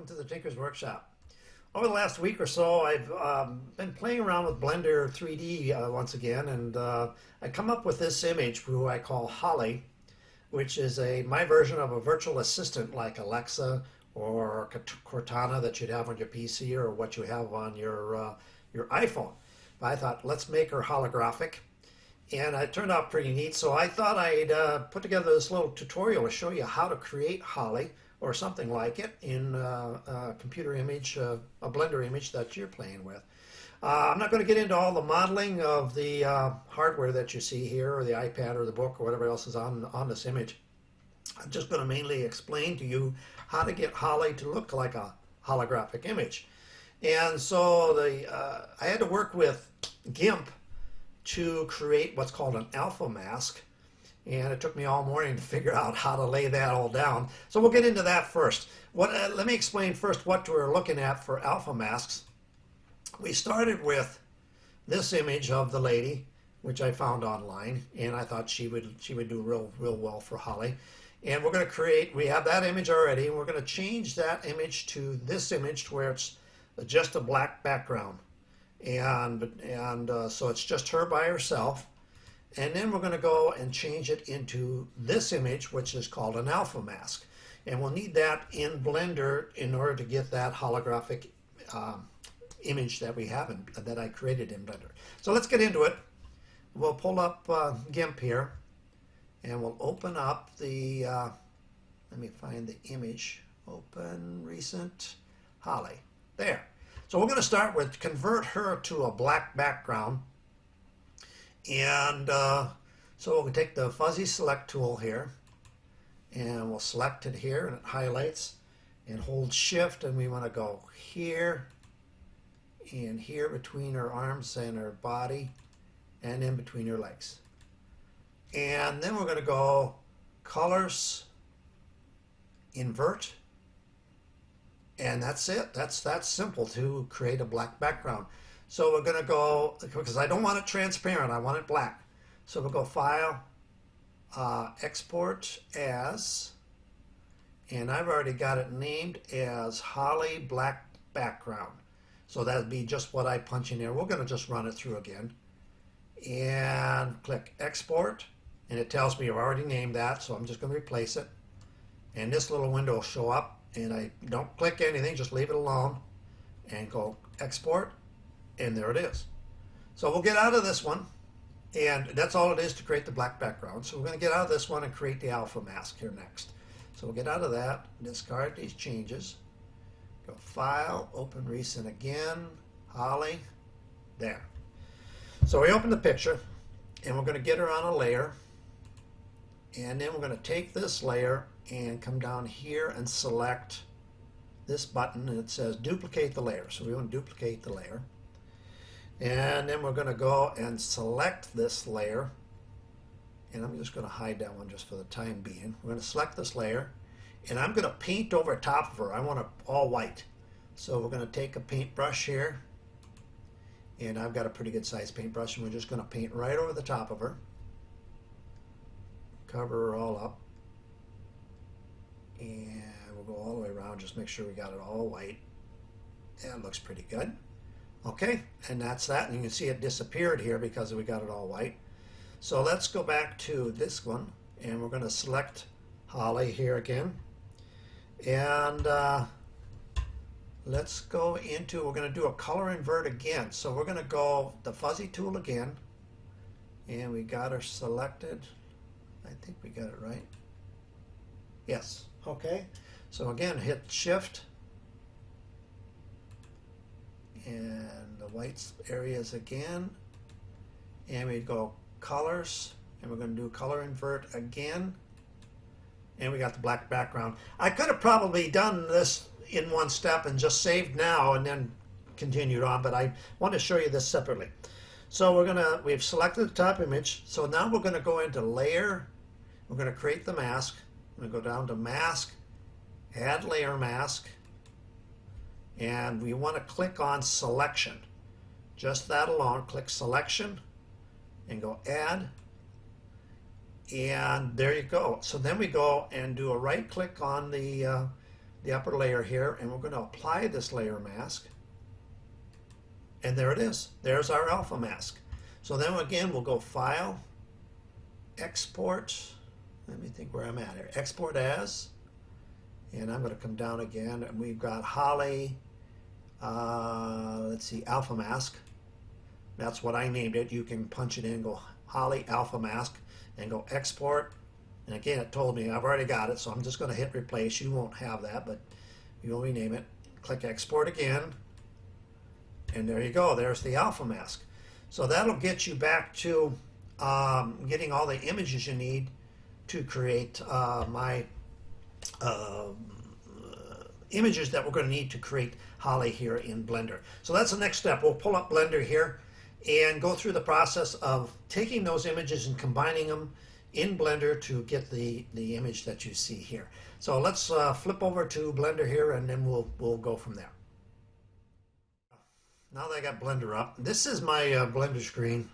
welcome to the Tinker's Workshop. Over the last week or so, I've been playing around with Blender 3D once again, and I come up with this image, who I call Holli, which is my version of a virtual assistant like Alexa or Cortana that you'd have on your PC or what you have on your iPhone. But I thought, let's make her holographic. And it turned out pretty neat, so I thought I'd put together this little tutorial to show you how to create Holli or something like it in a computer image, a Blender image that you're playing with. I'm not going to get into all the modeling of the hardware that you see here, or the iPad or the book or whatever else is on this image. I'm just going to mainly explain to you how to get Holli to look like a holographic image. And so I had to work with GIMP to create what's called an alpha mask, and it took me all morning to figure out how to lay that all down. So we'll get into that first. Let me explain first what we're looking at for alpha masks. We started with this image of the lady, which I found online, and I thought she would do real well for Holli. And we're going to create, we have that image already, and we're going to change that image to this image to where it's just a black background. And so it's just her by herself. And then we're going to go and change it into this image, which is called an alpha mask. And we'll need that in Blender in order to get that holographic image that we have, that I created in Blender. So let's get into it. We'll pull up GIMP here, and we'll open up the, let me find the image, open recent Holli, there. So we're going to start with convert her to a black background. And so we'll take the fuzzy select tool here, and we'll select it here, and it highlights, and hold shift, and we want to go here and here between her arms and her body, and in between her legs. And then we're going to go colors, invert. And that's it. That's simple to create a black background. So we're going to go, because I don't want it transparent, I want it black. So we'll go File, Export As, and I've already got it named as Holli Black Background. So that'd be just what I punch in there. We're going to just run it through again. And click Export, and it tells me you've already named that, so I'm just going to replace it. And this little window will show up. And I don't click anything, just leave it alone and go export, and there it is. So we'll get out of this one, and that's all it is to create the black background. So we're going to get out of this one and create the alpha mask here next. So we'll get out of that, discard these changes, go File, Open Recent again, Holli, there. So we open the picture, and we're going to get her on a layer, and then we're going to take this layer and come down here and select this button, and it says duplicate the layer. So we want to duplicate the layer, and then we're going to go and select this layer, and I'm just going to hide that one just for the time being. We're going to select this layer, and I'm going to paint over top of her. I want it all white. So we're going to take a paintbrush here, and I've got a pretty good sized paintbrush, and we're just going to paint right over the top of her, cover her all up. And we'll go all the way around, just make sure we got it all white. That looks pretty good. Okay, and that's that. And you can see it disappeared here because we got it all white. So let's go back to this one, and we're going to select Holli here again. And let's go into, we're going to do a color invert again. So we're going to go the fuzzy tool again, and we got her selected. I think we got it right. Yes. Okay, so again, hit Shift, and the white areas again, and we go Colors, and we're going to do Color Invert again, and we got the black background. I could have probably done this in one step and just saved now and then continued on, but I want to show you this separately. So we've selected the top image, so now we're going to go into Layer, we're going to create the mask. I'm going to go down to Mask, Add Layer Mask, and we want to click on Selection. Just that alone, click Selection, and go Add, and there you go. So then we go and do a right click on the the upper layer here, and we're going to apply this layer mask. And there it is. There's our alpha mask. So then again, we'll go File, Export. Let me think where I'm at here. Export as. And I'm going to come down again, and we've got Holli, let's see, alpha mask. That's what I named it. You can punch it in, go Holli alpha mask, and go export. And again, it told me I've already got it, so I'm just going to hit replace. You won't have that, but you'll rename it. Click export again, and there you go. There's the alpha mask. So that'll get you back to getting all the images you need to create my images that we're going to need to create Holli here in Blender. So that's the next step. We'll pull up Blender here and go through the process of taking those images and combining them in Blender to get the image that you see here. So let's flip over to Blender here, and then we'll go from there. Now that I got Blender up, this is my Blender screen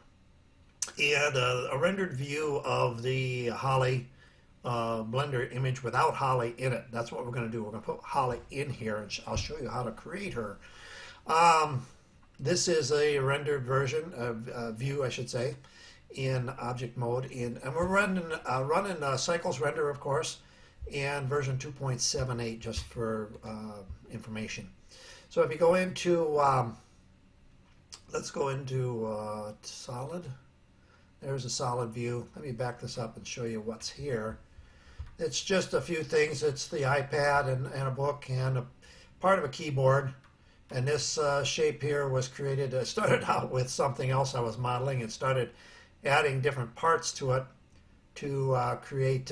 and a rendered view of the Holli Blender image without Holli in it. That's what we're going to do. We're going to put Holli in here, and I'll show you how to create her. This is a rendered version of view, I should say, in object mode. And we're running Cycles Render, of course, and version 2.78 just for information. So if you go into, let's go into solid. There's a solid view. Let me back this up and show you what's here. It's just a few things. It's the iPad and a book and a part of a keyboard. And this shape here was created, started out with something else I was modeling and started adding different parts to it to create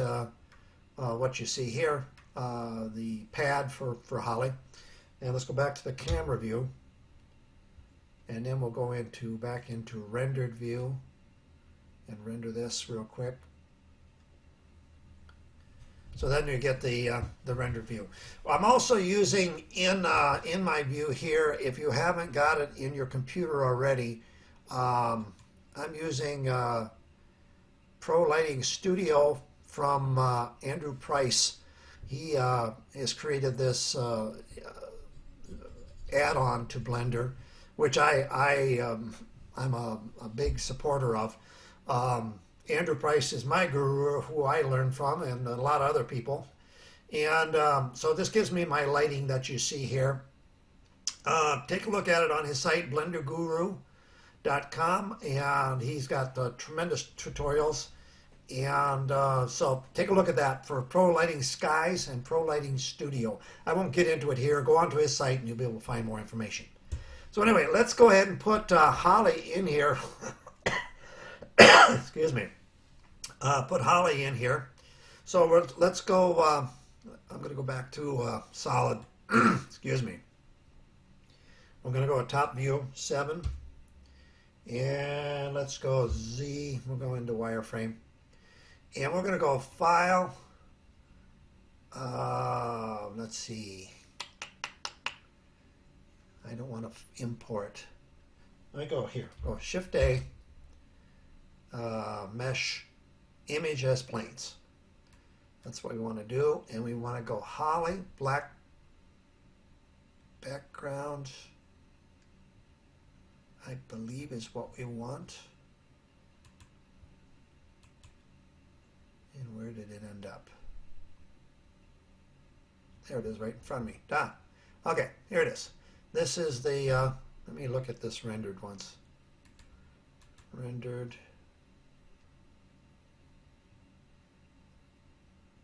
what you see here, the pad for Holli. And let's go back to the camera view. And then we'll go back into rendered view and render this real quick. So then you get the rendered view. I'm also using in my view here, if you haven't got it in your computer already, I'm using Pro Lighting Studio from Andrew Price. He has created this add-on to Blender, which I'm a big supporter of. Andrew Price is my guru, who I learned from, and a lot of other people. And so this gives me my lighting that you see here. Take a look at it on his site, blenderguru.com, and he's got tremendous tutorials. And so take a look at that for Pro Lighting Skies and Pro Lighting Studio. I won't get into it here. Go onto his site and you'll be able to find more information. So anyway, let's go ahead and put Holli in here. Excuse me. Put Holli in here. So let's go. I'm going to go back to solid. Excuse me. I'm going to go to top view 7. And let's go Z. We'll go into wireframe. And we're going to go File. Let's see. I don't want to import. Let me go here. Go Shift A. Mesh image as planes. That's what we want to do. And we want to go Holli, black background, I believe is what we want. And where did it end up? There it is right in front of me. Okay, here it is. This is the, let me look at this rendered once. Rendered.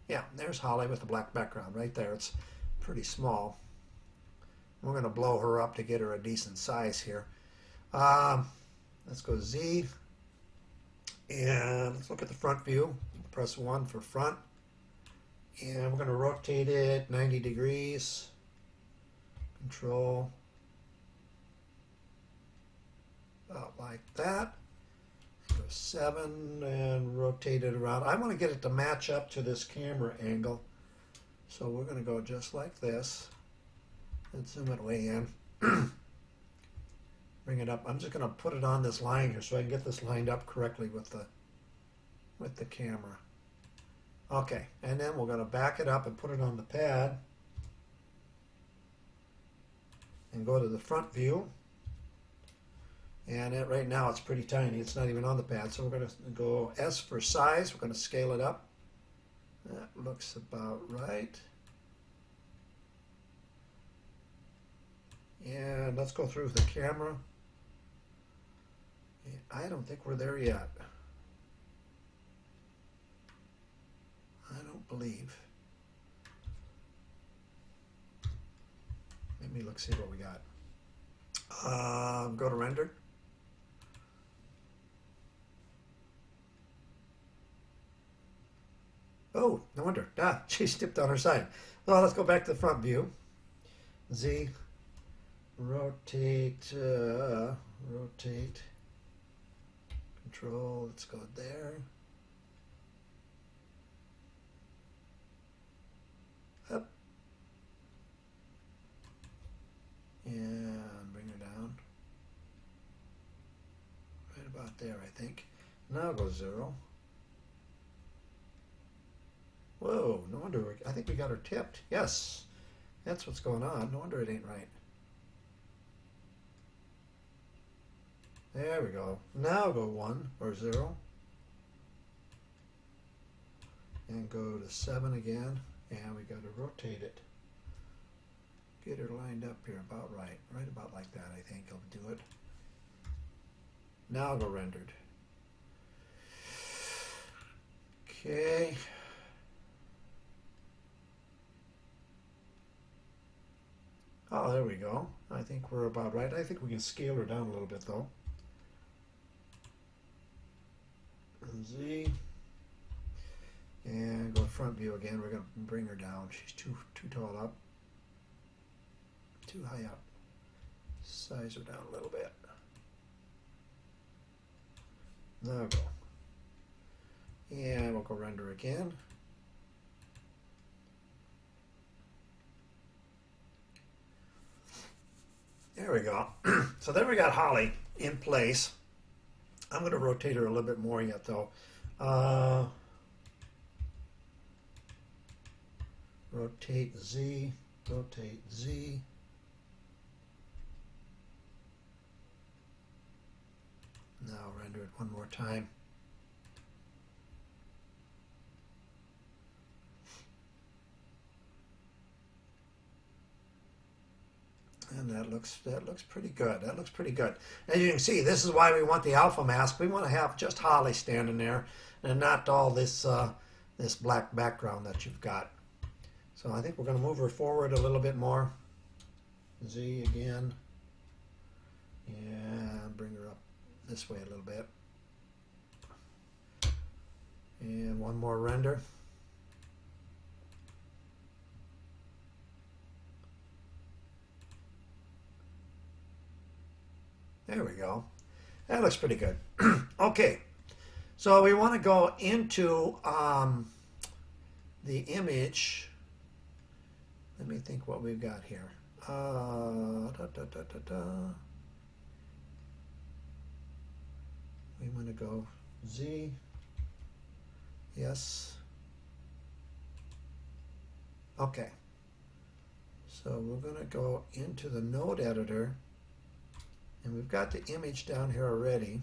Yeah, there's Holli with the black background right there. It's pretty small. We're going to blow her up to get her a decent size here. Let's go Z. And let's look at the front view. Press 1 for front. And we're going to rotate it 90 degrees. Control. About like that. Go 7 and rotate it around. I want to get it to match up to this camera angle. So we're going to go just like this. And zoom it way in. Bring it up. I'm just going to put it on this line here so I can get this lined up correctly with the camera. Okay, and then we're going to back it up and put it on the pad. and go to the front view. And right now it's pretty tiny. It's not even on the pad. So we're going to go S for size. We're going to scale it up. That looks about right. And let's go through the camera. I don't think we're there yet. I don't believe. Let me look, see what we got. Go to render. Oh, no wonder. She stepped on her side. Well, let's go back to the front view. Z, rotate, rotate, control, let's go there. Up. And bring her down. Right about there, I think. Now go 0. Whoa, no wonder, I think we got her tipped. Yes, that's what's going on. No wonder it ain't right. There we go. Now go 1 or 0. And go to 7 again. And we got to rotate it. Get her lined up here about right. Right about like that, I think. I'll do it. Now go rendered. Okay. Oh, there we go. I think we're about right. I think we can scale her down a little bit though. Z. And go front view again. We're going to bring her down. She's too tall up. Too high up. Size her down a little bit. Now go. And we'll go render again. There we go. So then we got Holli in place. I'm going to rotate her a little bit more yet though. Rotate Z, rotate Z. Now render it one more time. And that looks pretty good. That looks pretty good. As you can see, this is why we want the alpha mask. We want to have just Holli standing there and not all this this black background that you've got. So I think we're going to move her forward a little bit more. Z again. And bring her up this way a little bit. And one more render. There we go. That looks pretty good. Okay, so we want to go into the image. Let me think what we've got here. We want to go Z. Yes. Okay. So we're going to go into the node editor. And we've got the image down here already.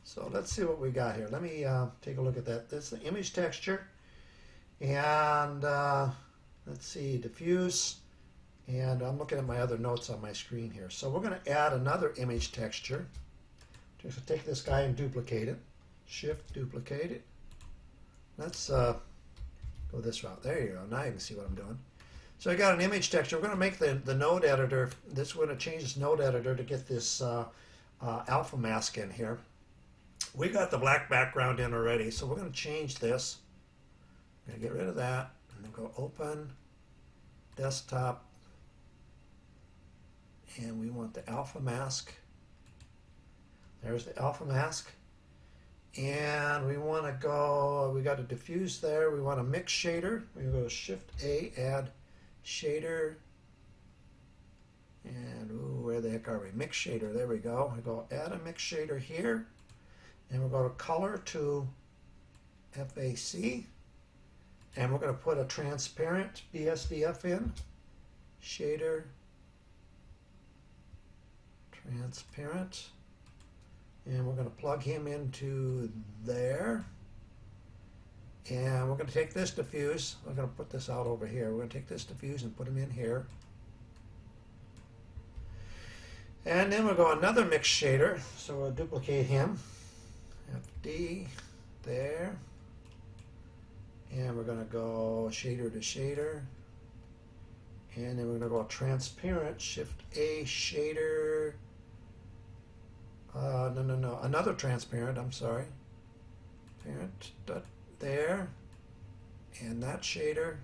So let's see what we got here. Let me take a look at that. This is the image texture. And let's see, diffuse. And I'm looking at my other notes on my screen here. So we're going to add another image texture. Just take this guy and duplicate it. Shift, duplicate it. Let's go this route. There you go. Now you can see what I'm doing. So I got an image texture. We're going to make the node editor. We're going to change this node editor to get this alpha mask in here. We got the black background in already, so we're going to change this. I'm going to get rid of that, and then go open, desktop, and we want the alpha mask. There's the alpha mask. And we want to go, we got a diffuse there. We want a mix shader. We go Shift A, add shader, and ooh, where the heck are we? Mix shader, there we go. I go add a mix shader here, and we'll go to color to FAC, And we're going to put a transparent BSDF in. Shader. Transparent. And we're going to plug him into there. And we're going to take this diffuse. We're going to put this out over here. We're going to take this diffuse and put him in here. And then we'll go another mix shader. So we'll duplicate him. FD there. And we're going to go shader to shader. And then we're going to go transparent, Shift A, shader. No. Another transparent, I'm sorry. Parent, there. And that shader.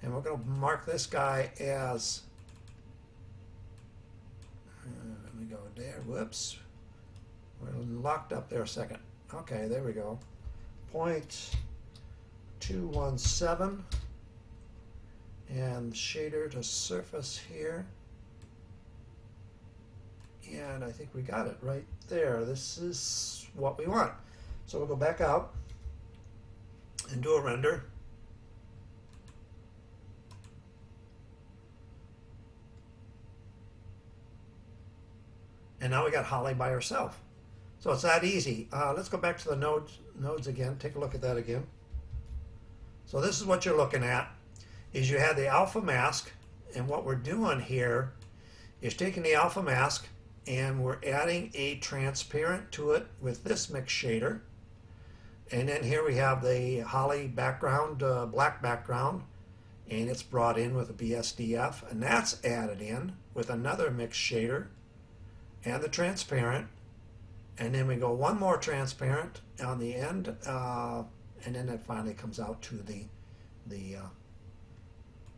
And we're going to mark this guy as, let me go there, whoops. We're locked up there a second. Okay, there we go. 0.217. And shader to surface here. And I think we got it right there. This is what we want. So we'll go back out and do a render. And now we got Holli by herself. So it's that easy. Let's go back to the nodes again. Take a look at that again. So this is what you're looking at. Is you have the alpha mask, and what we're doing here is taking the alpha mask and we're adding a transparent to it with this mix shader. And then here we have the Holli background, black background, and it's brought in with a BSDF, and that's added in with another mix shader and the transparent. And then we go one more transparent on the end, and then it finally comes out to the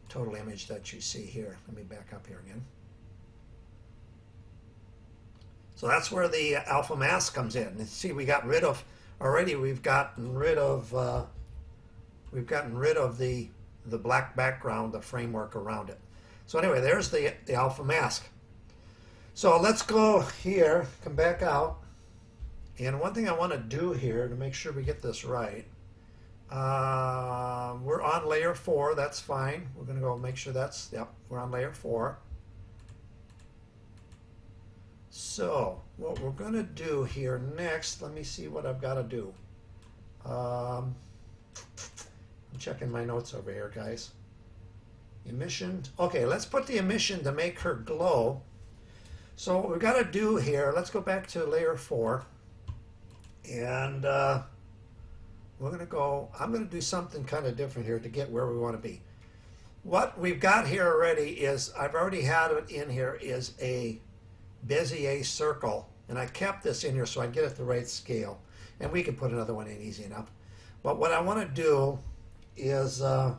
total image that you see here. Let me back up here again. So that's where the alpha mask comes in. And see, we got rid of already. We've gotten rid of the black background, the framework around it. So anyway, there's the alpha mask. So let's go here, come back out. And one thing I want to do here to make sure we get this right, we're on layer 4, that's fine. We're going to go make sure that's, yep, we're on layer 4. So what we're going to do here next, let me see what I've got to do. I'm checking my notes over here, guys. Emission, okay, let's put the emission to make her glow. So what we've got to do here, let's go back to layer 4. And we're going to go, I'm going to do something kind of different here to get where we want to be. What we've got here already is, I've already had it in here, is a Bezier circle. And I kept this in here so I get it the right scale. And we can put another one in easy enough. But what I want to do is let's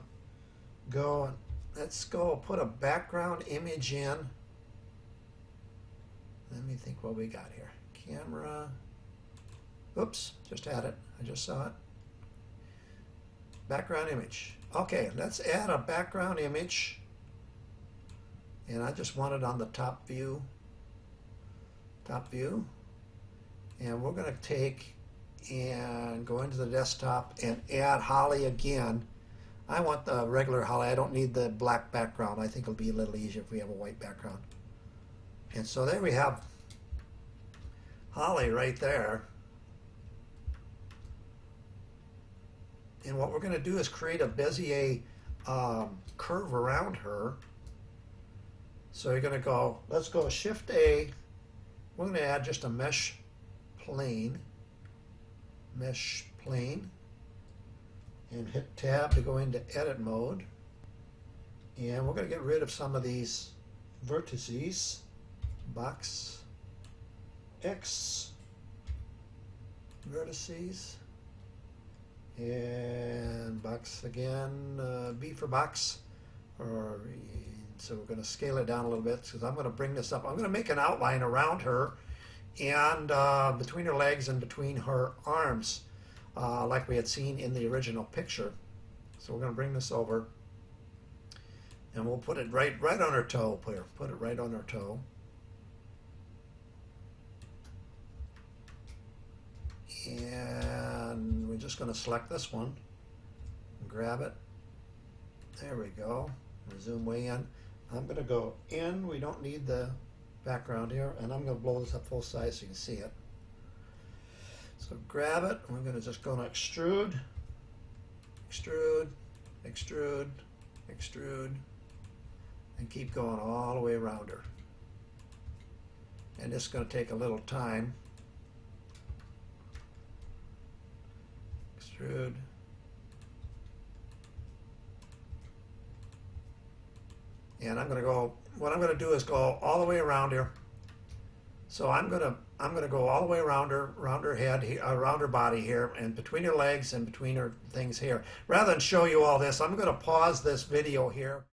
go put a background image in. Let me think what we got here. Camera. Oops, just had it. I just saw it. Background image. Okay, let's add a background image. And I just want it on the top view. Top view. And we're going to take and go into the desktop and add Holli again. I want the regular Holli. I don't need the black background. I think it'll be a little easier if we have a white background. And so there we have Holli right there. And what we're going to do is create a Bezier curve around her. So you're going to go, let's go Shift A. We're going to add just a mesh plane. Mesh plane. And hit Tab to go into edit mode. And we're going to get rid of some of these vertices. Box X vertices. And box again, B for box. So we're going to scale it down a little bit because I'm going to bring this up. I'm going to make an outline around her and between her legs and between her arms like we had seen in the original picture. So we're going to bring this over and we'll put it right on her toe. Put it right on her toe. And we're just going to select this one and grab it. There we go. Zoom way in. I'm going to go in. We don't need the background here. And I'm going to blow this up full size so you can see it. So grab it. We're going to just go to extrude, extrude, extrude, extrude, and keep going all the way around her. And this is going to take a little time. Extrude. And I'm going to go, what I'm going to do is go all the way around here. So I'm going to go all the way around her head, around her body here, and between her legs and between her things here. Rather than show you all this, I'm going to pause this video here.